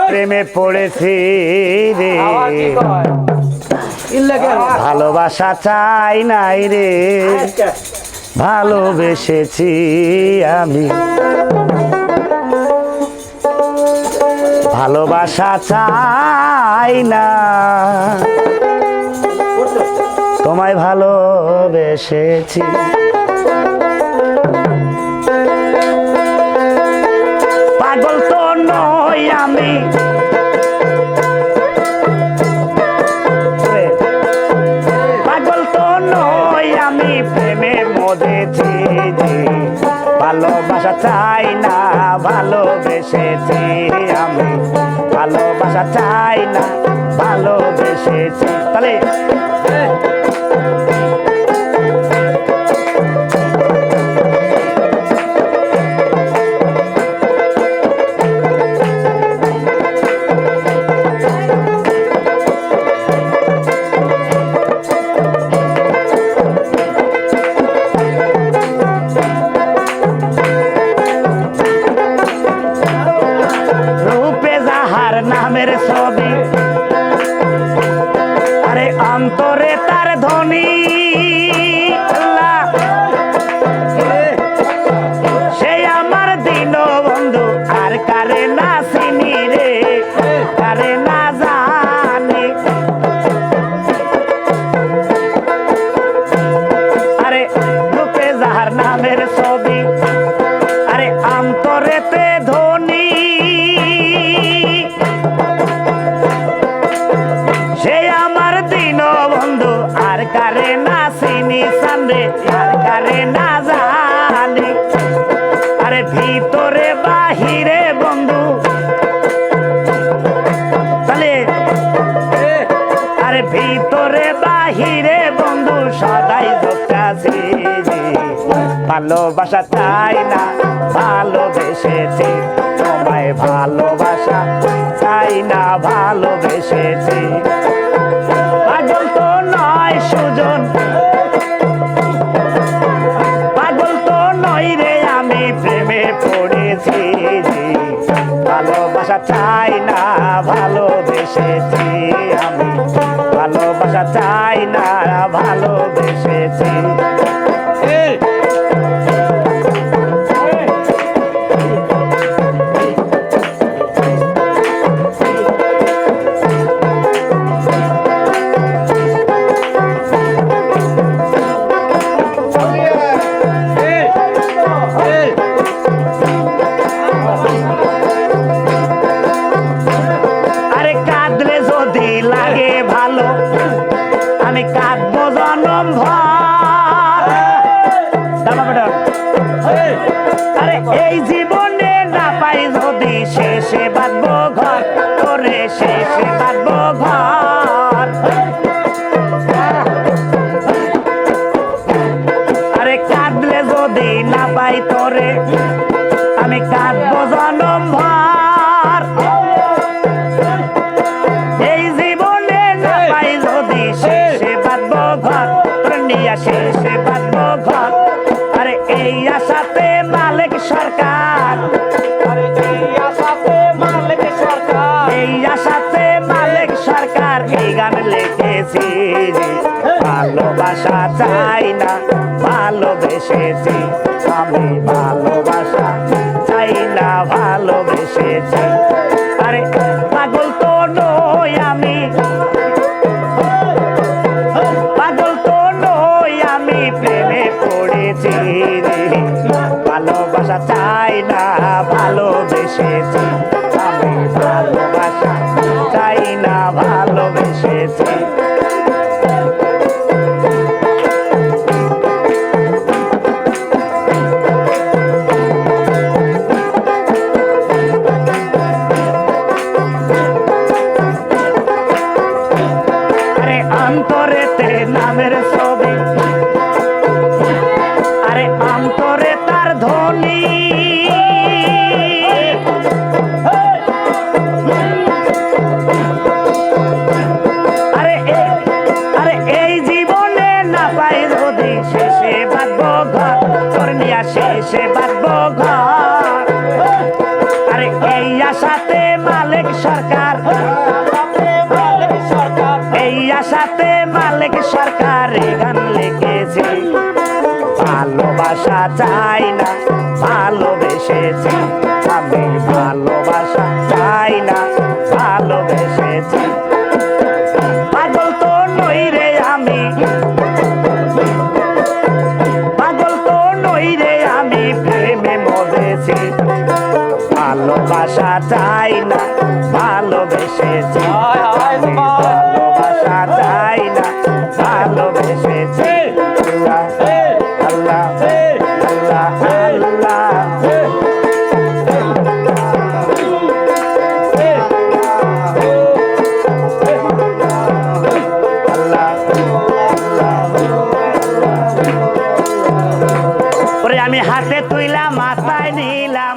প্রেমে পড়েছি রে, ভালোবাসা চাই নাই রে, ভালোবেসেছি আমি। ভালোবাসা চাই না, তোমায় ভালোবেসেছি। পাগল তো নই আমি, পাগল তো নই আমি, প্রেমে মজেছি যে, ভালোবাসা চাই না, ভালোবেসেছি আমি। ভালোবাসা চাই না, ভালোবেসেছি। তাহলে নামের ছবি, আরে অন্তরে তার ধ্বনি, সে আমার দিন বন্ধু, আর কারে না চিনি রে, কারে না জানি। আরে রূপে যাহার নামের ছবি, আরে অন্তরেতে ধ্বনি, সে আমার দিন বন্ধু, আর কারে না চিনি সামনে, আর কারে না জানি। আরে ভিতরে বাহিরে বন্ধু, তাহলে আরে ভিতরে বাহিরে বন্ধু, সদাই ধোকাছি। ভালোবাসা চাই না, ভালোবেসেছি তোমায়। ভালোবাসা চাই না, ভালোবেসেছি। পাগল তো নয় সুজন, পাগল তো নই রে আমি, প্রেমে পড়েছি। ভালোবাসা চাই না, ভালোবেসেছি আমি। ভালোবাসা চাই না, ভালোবেসেছি। লাগে ভালো আমি কাঁদবো জনম ভর। আরে এই জীবনে না পাই যদি, শেষে বাঁধবো ঘর তোরে, শেষে বাঁধবো ঘর। আরে কাঁদলে যদি না পাই তোরে, আমি কাঁদবো জনম ভর। এই জীবনে না পাই যদি, শেষে বাঁধবো ঘর তোর নিয়া, শেষে বাঁধবো ঘর। আরে এই আশাতে মালিক সরকার, এই আশাতে মালিক সরকার, এই আশাতে মালিক সরকার, এই গান লিখেছি। ভালোবাসা চাই না, ভালোবেসেছি আমি। ভালোবাসা চাই না, ভালোবেসেছি। আরে পাগল তো নই আমি, পাগল তো নই আমি, প্রেমে পড়েছি। ভালোবাসা চাই না, ভালোবেসেছি আমি। ভালোবাসা চাই না, ভালোবেসেছি। আরে অন্তরেতে নামের ছবি, আরে অন্তরে তার ধ্বনি, আরে এই জীবনে না পাই যদি, শেষে বাঁধবো ঘর তোর নিয়া, শেষে বাঁধবো ঘর। ভালোবাসা চাই না ভালোবেসেছি আমি ভালোবাসা চাই না ভালোবেসেছি পাগল তো নই রে আমি পাগল তো নই রে আমি প্রেমে মরেছি ভালোবাসা চাই না ভালোবেসেছি আমি ভালোবাসা চাই না ভালোবেসেছি আল্লাহ আল্লাহ আল্লাহ আমি হাতে তুইলাম মাথায় নিলাম